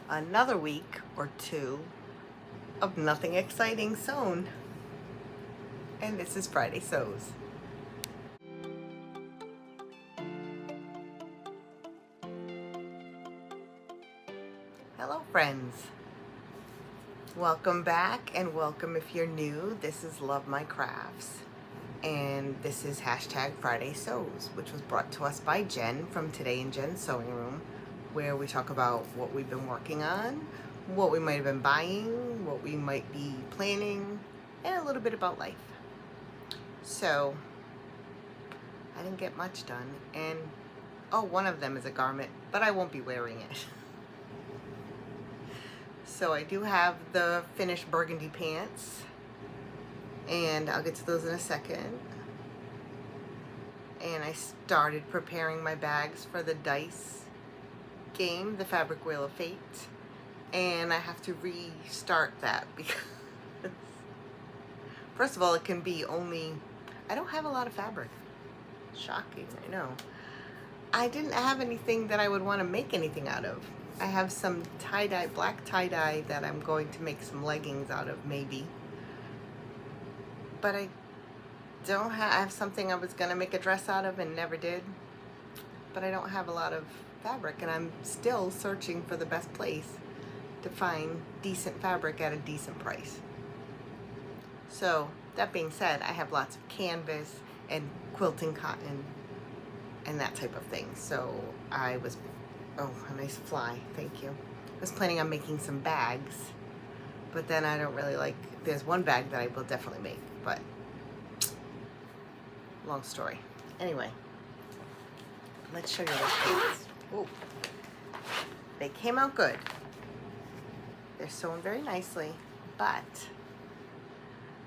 another week or two of nothing exciting sewn. And this is Friday Sews. Hello friends. Welcome back and welcome if you're new. This is luvmycrafts. And this is hashtag Friday Sews, which was brought to us by Jen from Today in Jen's Sewing Room, where we talk about what we've been working on, what we might have been buying, what we might be planning, and a little bit about life. So, I didn't get much done, and one of them is a garment, but I won't be wearing it. So I do have the finished burgundy pants, and I'll get to those in a second. And I started preparing my bags for the dice game, the Fabric Wheel of Fate, and I have to restart that because first of all, it can be I don't have a lot of fabric. Shocking, I know. I didn't have anything that I would want to make anything out of. I have some tie-dye, black tie-dye that I'm going to make some leggings out of, maybe. But I have something I was going to make a dress out of and never did. But I don't have a lot of fabric, and I'm still searching for the best place to find decent fabric at a decent price. So, that being said, I have lots of canvas and quilting cotton and that type of thing. So, I was, oh, a nice fly, thank you. I was planning on making some bags, but then I don't really like, there's one bag that I will definitely make, but long story. Anyway, let's show you those pants. Ooh. They came out good. They're sewn very nicely, but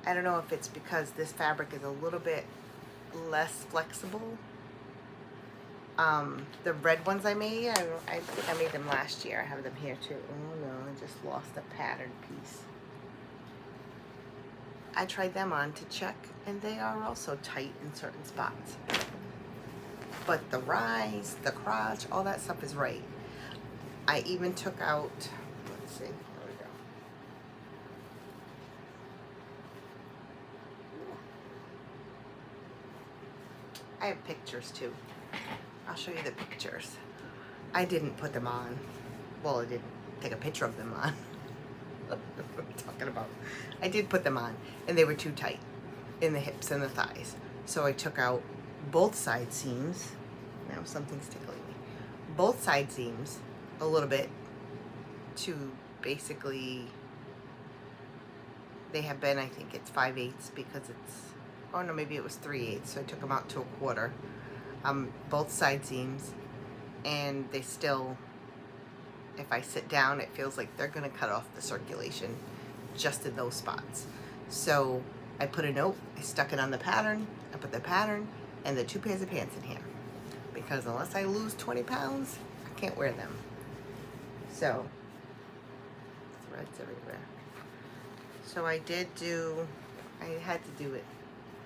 I don't know if it's because this fabric is a little bit less flexible. The red ones I made, I think I made them last year. I have them here too. Oh no, I just lost a pattern piece. I tried them on to check, and they are also tight in certain spots. But the rise, the crotch, all that stuff is right. I even took out, let's see, here we go. I have pictures too. I'll show you the pictures. I didn't put them on. Well, I didn't take a picture of them on. What am I talking about? I did put them on, and they were too tight in the hips and the thighs. So I took out both side seams. Now something's tickling me. Both side seams a little bit to basically, they have been, I think it's 5/8 because it's, oh no, maybe it was 3/8. So I took them out to 1/4. Both side seams, and they still, if I sit down, it feels like they're gonna cut off the circulation just in those spots. So I put a note, I stuck it on the pattern, I put the pattern and the 2 pairs of pants in here, because unless I lose 20 pounds, I can't wear them. So, threads everywhere. So I had to do it.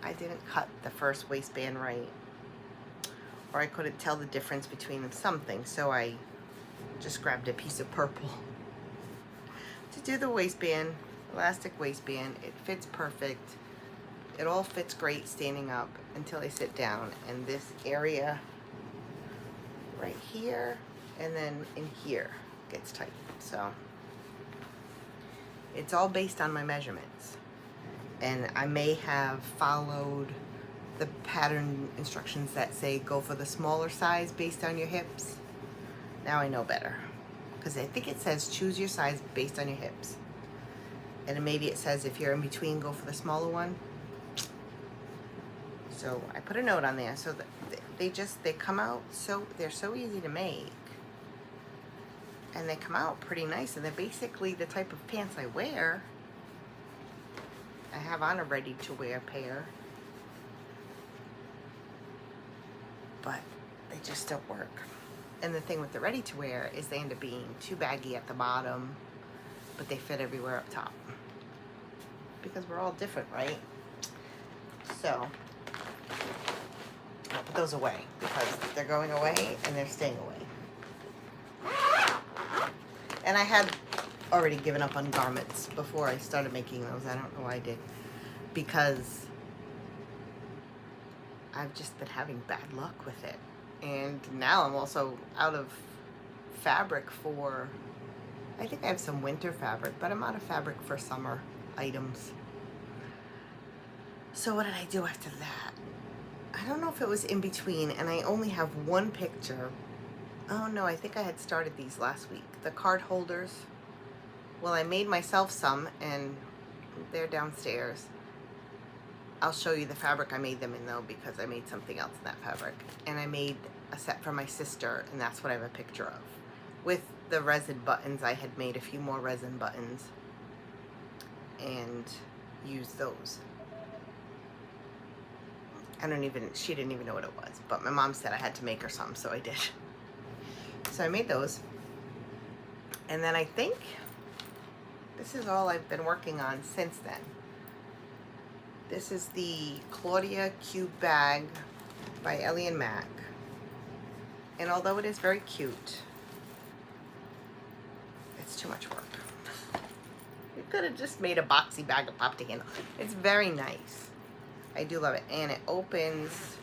I didn't cut the first waistband right, or I couldn't tell the difference between something, so I just grabbed a piece of purple to do the waistband, elastic waistband. It fits perfect. It all fits great standing up until I sit down, and this area right here and then in here gets tight. So it's all based on my measurements, and I may have followed the pattern instructions that say go for the smaller size based on your hips. Now I know better, because I think it says choose your size based on your hips, and maybe it says if you're in between, go for the smaller one. So I put a note on there, so that they come out, so they're so easy to make, and they come out pretty nice, and they're basically the type of pants I wear. I have on a ready to wear pair, but they just don't work. And the thing with the ready to wear is they end up being too baggy at the bottom, but they fit everywhere up top, because we're all different, right? So I'll put those away because they're going away and they're staying away. And I had already given up on garments before I started making those. I don't know why I did. Because I've just been having bad luck with it. And now I'm also out of fabric for, I think I have some winter fabric, but I'm out of fabric for summer items. So what did I do after that? I don't know if it was in between, and I only have one picture. Oh no, I think I had started these last week. The card holders. Well, I made myself some, and they're downstairs. I'll show you the fabric I made them in though, because I made something else in that fabric. And I made a set for my sister, and that's what I have a picture of. With the resin buttons, I had made a few more resin buttons and used those. She didn't even know what it was, but my mom said I had to make her some, so I did. So I made those. And then I think this is all I've been working on since then. This is the Claudia cube bag by Ellie and Mac. And although it is very cute, it's too much work. You could have just made a boxy bag of pop to handle. It's very nice. I do love it. And it opens,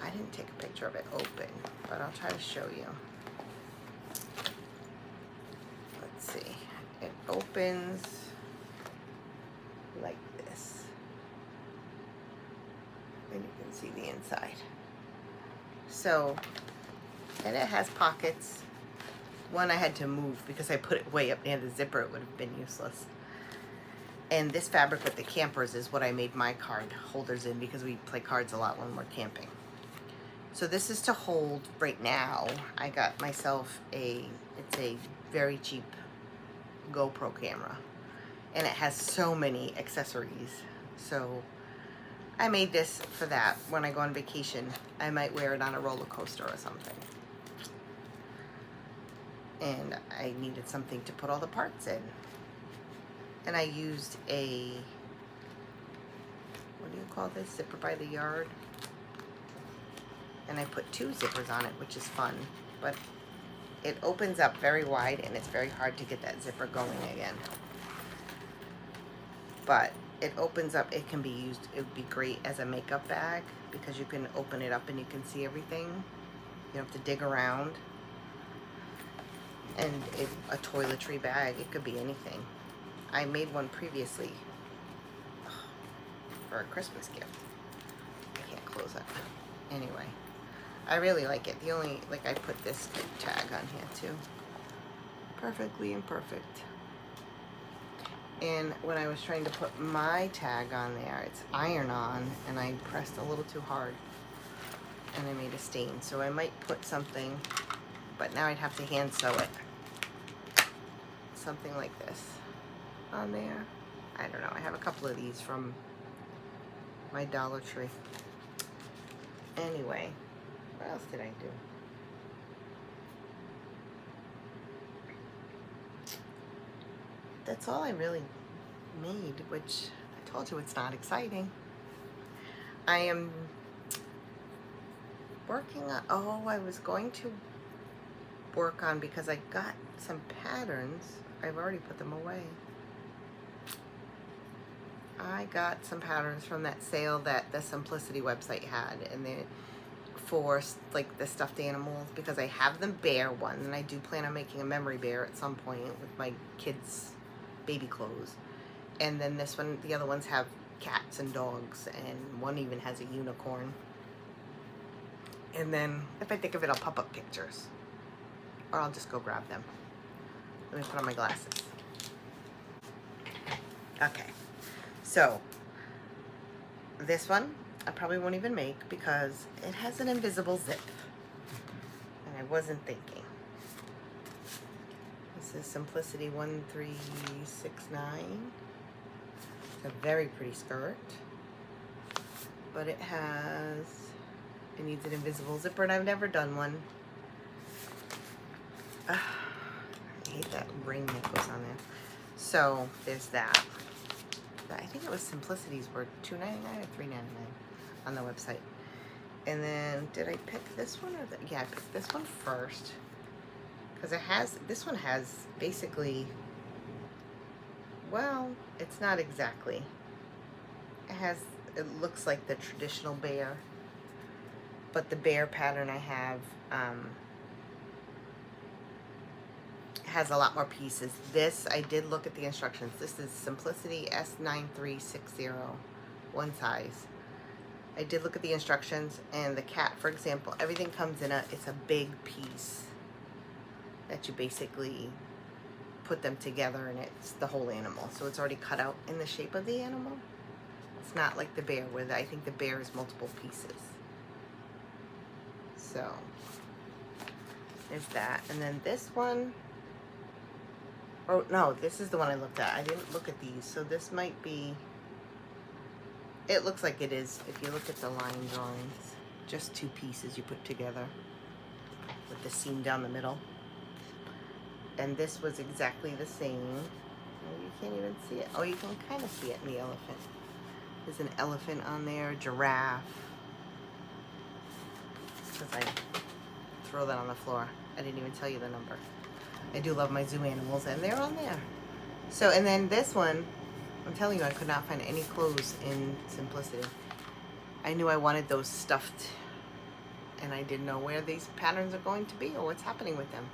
I didn't take a picture of it open, but I'll try to show you. Let's see. It opens like this. And you can see the inside. So, and it has pockets. One I had to move because I put it way up near the zipper. It would have been useless. And this fabric with the campers is what I made my card holders in, because we play cards a lot when we're camping. So this is to hold, right now, I got myself it's a very cheap GoPro camera. And it has so many accessories. So I made this for that. When I go on vacation, I might wear it on a roller coaster or something. And I needed something to put all the parts in. And I used a, what do you call this? Zipper by the yard. And I put 2 zippers on it, which is fun. But it opens up very wide, and it's very hard to get that zipper going again. But it opens up, it can be used, it would be great as a makeup bag, because you can open it up and you can see everything. You don't have to dig around. And a toiletry bag, it could be anything. I made one previously for a Christmas gift. I can't close it. Anyway, I really like it. The only, like, I put this tag on here too. Perfectly imperfect. And when I was trying to put my tag on there, it's iron-on, and I pressed a little too hard, and I made a stain. So I might put something, but now I'd have to hand sew it. Something like this on there. I don't know. I have a couple of these from my Dollar Tree. Anyway, what else did I do? That's all I really made, which I told you it's not exciting. I am working on, I was going to work on, because I got some patterns. I've already put them away. I got some patterns from that sale that the Simplicity website had, and they for like the stuffed animals, because I have the bear one, and I do plan on making a memory bear at some point with my kids' baby clothes. And then this one, the other ones have cats and dogs, and one even has a unicorn. And then if I think of it, I'll pop up pictures, or I'll just go grab them. Let me put on my glasses. Okay. So, this one, I probably won't even make, because it has an invisible zip. And I wasn't thinking. This is Simplicity 1369. It's a very pretty skirt. But it needs an invisible zipper, and I've never done one. I hate that ring that goes on there. So, there's that. I think it was Simplicity's were $2.99 or $3.99 on the website. And then, did I pick this one or yeah, I picked this one first, Because this one has basically, well, it's not exactly. It looks like the traditional bear, but the bear pattern I have has a lot more pieces. This, I did look at the instructions. This is Simplicity S9360, one size. I did look at the instructions, and the cat, for example, everything comes in it's a big piece that you basically put them together, and it's the whole animal. So it's already cut out in the shape of the animal. It's not like the bear, where I think the bear is multiple pieces. So there's that. And then this one, oh no, this is the one I looked at. I didn't look at these, so this might be, it looks like it is, if you look at the line drawings, just two pieces you put together with the seam down the middle. And this was exactly the same. Oh, you can't even see it. Oh, you can kind of see it in the elephant. There's an elephant on there, giraffe. Because I throw that on the floor. I didn't even tell you the number. I do love my zoo animals, and they're on there. So, and then this one, I'm telling you, I could not find any clothes in Simplicity. I knew I wanted those stuffed, and I didn't know where these patterns are going to be or what's happening with them.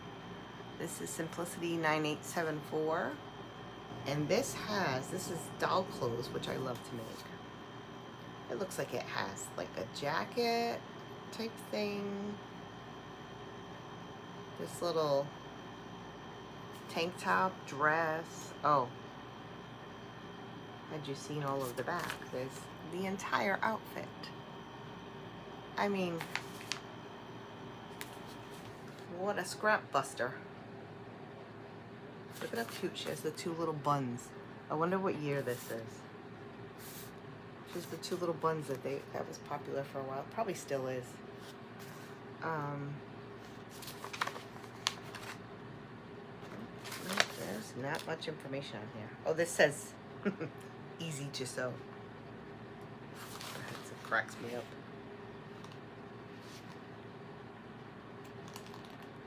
This is Simplicity 9874. And this is doll clothes, which I love to make. It looks like it has like a jacket type thing. This little tank top, dress. Oh, had you seen all of the back? There's the entire outfit. I mean, what a scrap buster. Look at how cute she has the two little buns. I wonder what year this is. She's the two little buns that was popular for a while. Probably still is. There's not much information on here. Oh, this says easy to sew. It cracks me up.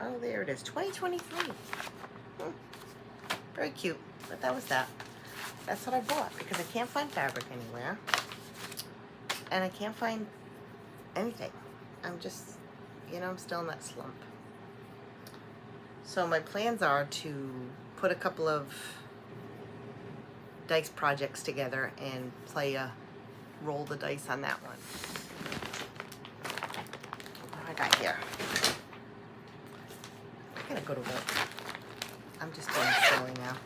Oh, there it is. 2023. Very cute. But that was that. That's what I bought because I can't find fabric anywhere. And I can't find anything. I'm just, I'm still in that slump. So my plans are to put a couple of dice projects together and roll the dice on that one. What do I got here? I gotta go to work. I'm just doing silly now.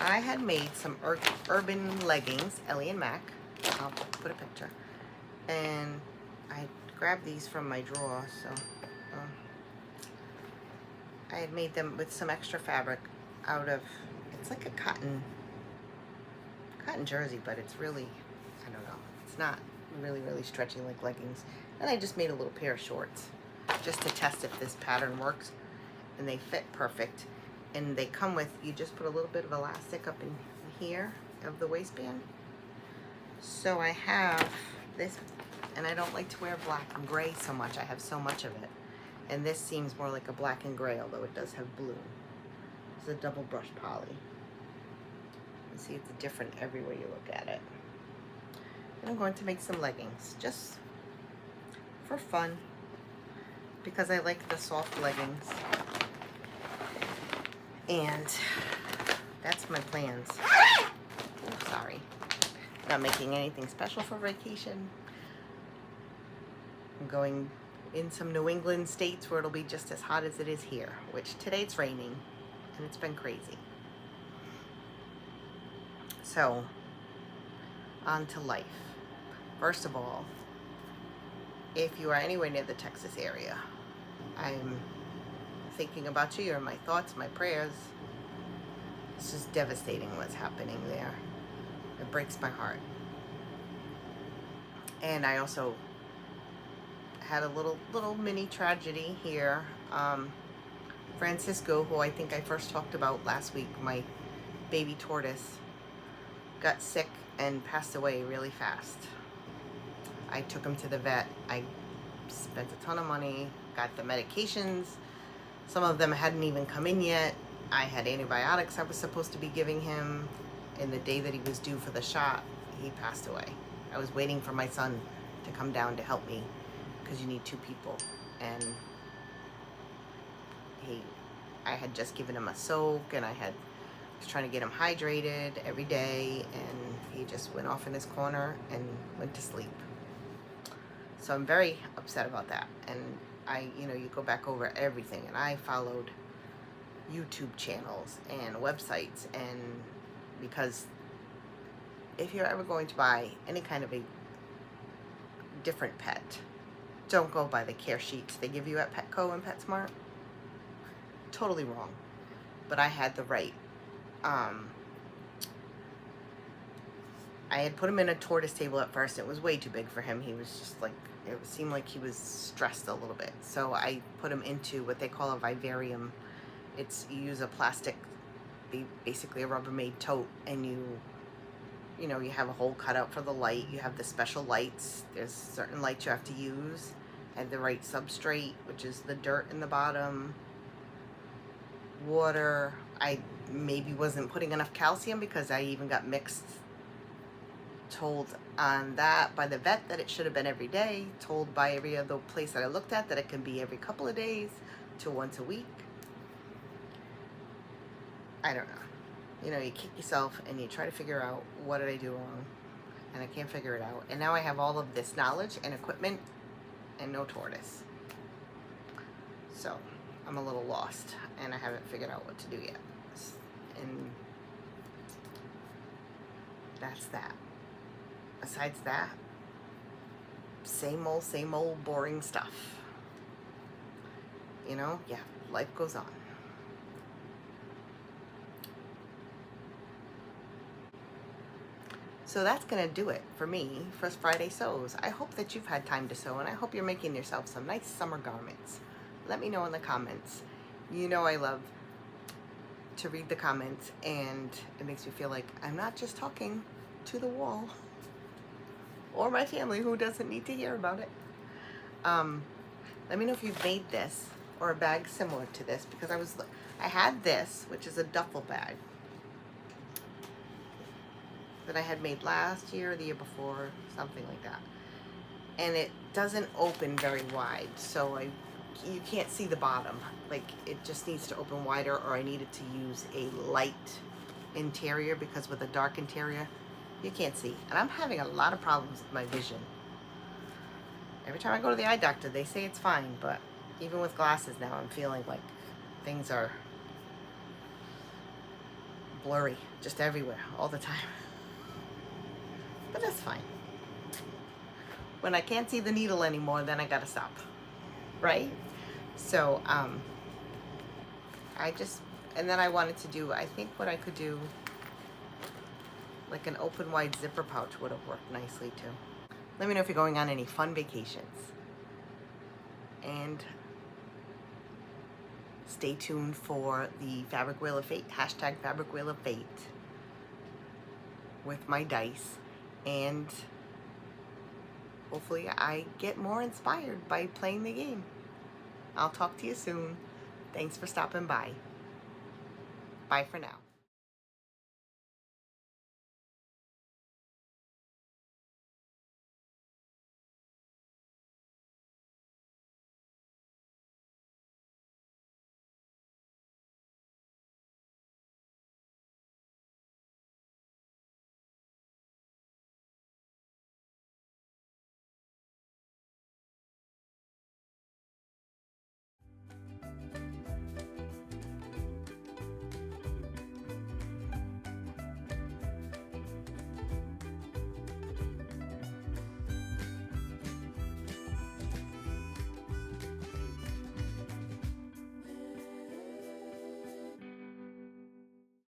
I had made some urban leggings, Ellie and Mac. I'll put a picture. And I grabbed these from my drawer, so I had made them with some extra fabric out of, it's like a cotton jersey, but it's really, I don't know, it's not really stretchy like leggings. And I just made a little pair of shorts just to test if this pattern works, and they fit perfect. And they come with, you just put a little bit of elastic up in here of the waistband. So I have this, and I don't like to wear black and gray so much. I have so much of it. And this seems more like a black and gray, although it does have blue. It's a double brush poly. You see it's different everywhere you look at it. And I'm going to make some leggings, just for fun, because I like the soft leggings. And that's my plans. Oh, sorry. Not making anything special for vacation. I'm going in some New England states where it'll be just as hot as it is here, which today it's raining and it's been crazy. So, on to life. First of all, if you are anywhere near the Texas area, I'm thinking about you. You're in my thoughts, my prayers. It's just devastating what's happening there. It breaks my heart. And I also had a little mini tragedy here. Francisco, who I think I first talked about last week, my baby tortoise, got sick and passed away really fast. I took him to the vet. I spent a ton of money, got the medications, Some of them hadn't even come in yet. I had antibiotics I was supposed to be giving him, and the day that he was due for the shot, he passed away. I was waiting for my son to come down to help me, because you need 2 people, and I had just given him a soak, and I was trying to get him hydrated every day, and he just went off in his corner and went to sleep. So I'm very upset about that. And you go back over everything, and I followed YouTube channels and websites, and because if you're ever going to buy any kind of a different pet, don't go by the care sheets they give you at Petco and PetSmart. Totally wrong. But I had the right. I had put him in a tortoise table at first. It was way too big for him. He was just like, it seemed like he was stressed a little bit. So I put him into what they call a vivarium. You use a plastic, basically a Rubbermaid tote, and you have a hole cut out for the light. You have the special lights. There's certain lights you have to use. And the right substrate, which is the dirt in the bottom. Water. I maybe wasn't putting enough calcium, because I even got told on that by the vet that it should have been every day, told by every other place that I looked at that it can be every couple of days to once a week. I don't know. You kick yourself and you try to figure out, what did I do wrong? And I can't figure it out. And now I have all of this knowledge and equipment and no tortoise. So I'm a little lost, and I haven't figured out what to do yet. And that's that. Besides that, same old boring stuff. Yeah, life goes on. So that's going to do it for me for Friday Sews. I hope that you've had time to sew, and I hope you're making yourself some nice summer garments. Let me know in the comments. I love to read the comments, and it makes me feel like I'm not just talking to the wall or my family, who doesn't need to hear about it. Let me know if you've made this or a bag similar to this, because I had this, which is a duffel bag that I had made last year or the year before, something like that. And it doesn't open very wide, so you can't see the bottom. Like, it just needs to open wider, or I needed to use a light interior, because with a dark interior, you can't see. And I'm having a lot of problems with my vision. Every time I go to the eye doctor, they say it's fine, but even with glasses now, I'm feeling like things are blurry, just everywhere, all the time. But that's fine. When I can't see the needle anymore, then I gotta stop, right? So, and then I wanted to do, I think what I could do, like an open wide zipper pouch would have worked nicely too. Let me know if you're going on any fun vacations. And stay tuned for the Fabric Wheel of Fate, hashtag Fabric Wheel of Fate, with my dice. And hopefully I get more inspired by playing the game. I'll talk to you soon. Thanks for stopping by. Bye for now.